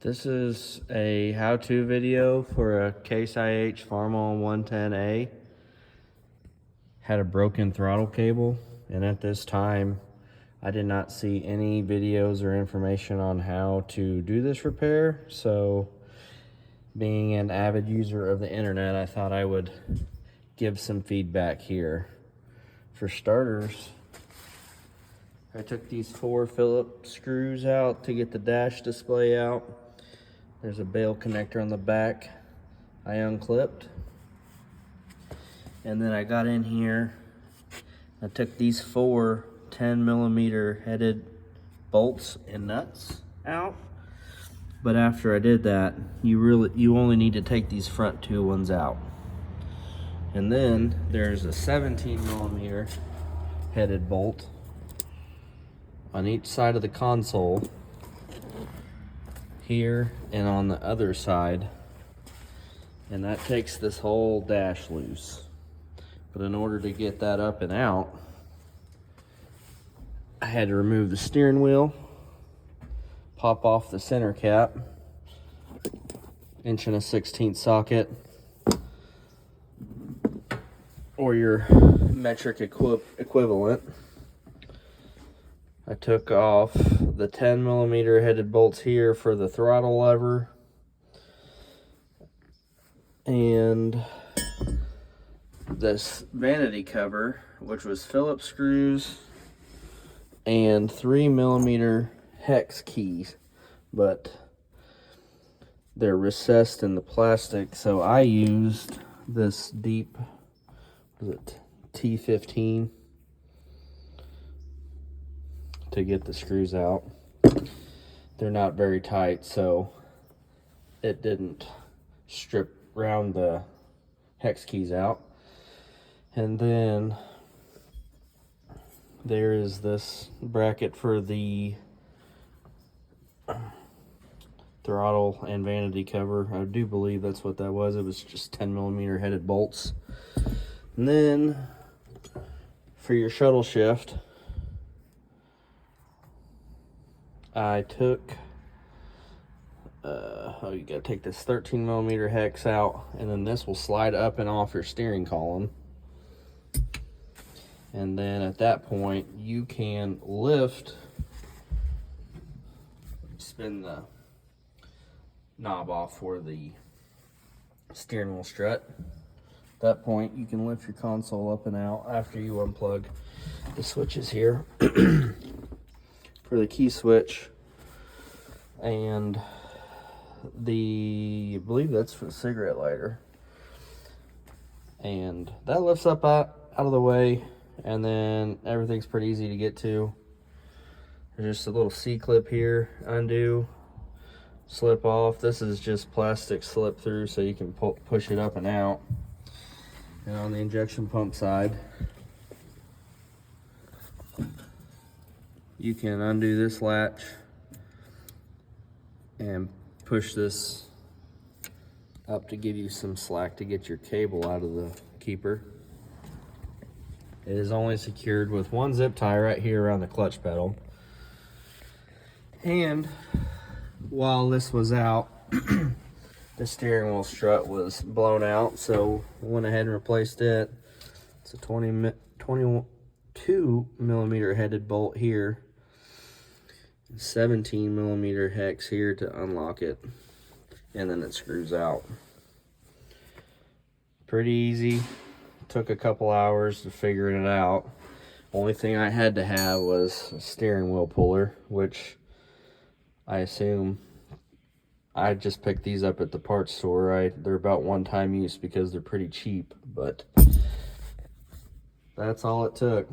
This is a how-to video for a Case IH Farmall 110A. Had a broken throttle cable, and at this time I did not see any videos or information on how to do this repair. So being an avid user of the internet, I thought I would give some feedback here. For starters, I took these 4 Phillips screws out to get the dash display out. There's a bail connector on the back I unclipped. And then I got in here, I took these 4 10mm headed bolts and nuts out. But after I did that, you only need to take these front 2 ones out. And then there's a 17mm headed bolt on each side of the console, here and on the other side, and that takes this whole dash loose. But in order to get that up and out, I had to remove the steering wheel, pop off the center cap, 1 1/16" socket, or your metric equivalent. I took off the 10mm headed bolts here for the throttle lever, and this vanity cover, which was Phillips screws and 3mm hex keys, but they're recessed in the plastic, so I used this deep, was it T15, to get the screws out. They're not very tight, so it didn't strip round the hex keys out. And then there is this bracket for the throttle and vanity cover. I do believe that's what that was. It was just 10mm headed bolts. And then for your shuttle shift, I took, you gotta take this 13mm hex out, and then this will slide up and off your steering column. And then at that point, you can spin the knob off for the steering wheel strut. At that point, you can lift your console up and out after you unplug the switches here. For the key switch and I believe that's for the cigarette lighter, and that lifts up out of the way, and then everything's pretty easy to get to. There's just a little C-clip here, undo, slip off. This is just plastic slip through, so you can push it up and out. And on the injection pump side, you can undo this latch and push this up to give you some slack to get your cable out of the keeper. It is only secured with 1 zip tie right here around the clutch pedal. And while this was out, the steering wheel strut was blown out, so I went ahead and replaced it. It's a 22mm headed bolt here, 17mm hex here to unlock it, and then it screws out. Pretty easy. Took a couple hours to figuring it out. Only thing I had to have was a steering wheel puller, which I assume I just picked these up at the parts store. They're about one-time use because they're pretty cheap, but that's all it took.